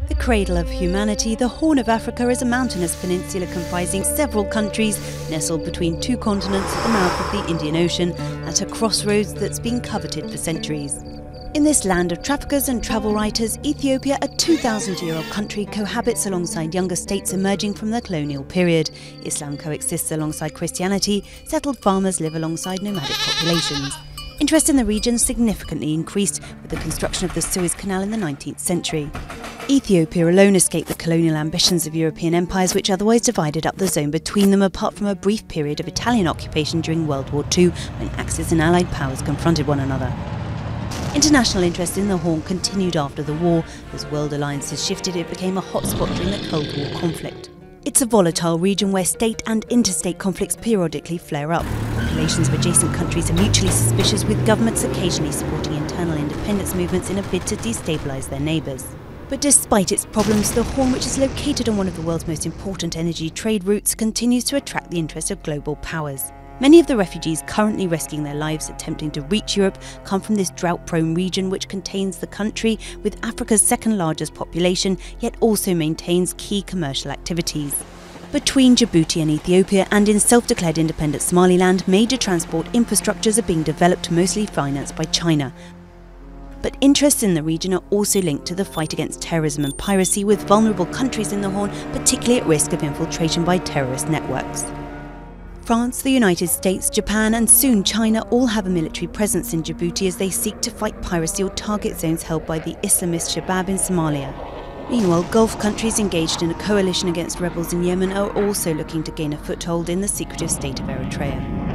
The cradle of humanity, the Horn of Africa is a mountainous peninsula comprising several countries, nestled between two continents at the mouth of the Indian Ocean, at a crossroads that's been coveted for centuries. In this land of traffickers and travel writers, Ethiopia, a 2,000-year-old country, cohabits alongside younger states emerging from the colonial period. Islam coexists alongside Christianity, settled farmers live alongside nomadic populations. Interest in the region significantly increased with the construction of the Suez Canal in the 19th century. Ethiopia alone escaped the colonial ambitions of European empires which otherwise divided up the zone between them, apart from a brief period of Italian occupation during World War II when Axis and Allied powers confronted one another. International interest in the Horn continued after the war. As world alliances shifted, it became a hotspot during the Cold War conflict. It's a volatile region where state and interstate conflicts periodically flare up. Populations of adjacent countries are mutually suspicious, with governments occasionally supporting internal independence movements in a bid to destabilise their neighbours. But despite its problems, the Horn, which is located on one of the world's most important energy trade routes, continues to attract the interest of global powers. Many of the refugees currently risking their lives attempting to reach Europe come from this drought-prone region, which contains the country with Africa's second-largest population, yet also maintains key commercial activities. Between Djibouti and Ethiopia, and in self-declared independent Somaliland, major transport infrastructures are being developed, mostly financed by China. But interests in the region are also linked to the fight against terrorism and piracy, with vulnerable countries in the Horn particularly at risk of infiltration by terrorist networks. France, the United States, Japan and soon China all have a military presence in Djibouti as they seek to fight piracy or target zones held by the Islamist Shabab in Somalia. Meanwhile, Gulf countries engaged in a coalition against rebels in Yemen are also looking to gain a foothold in the secretive state of Eritrea.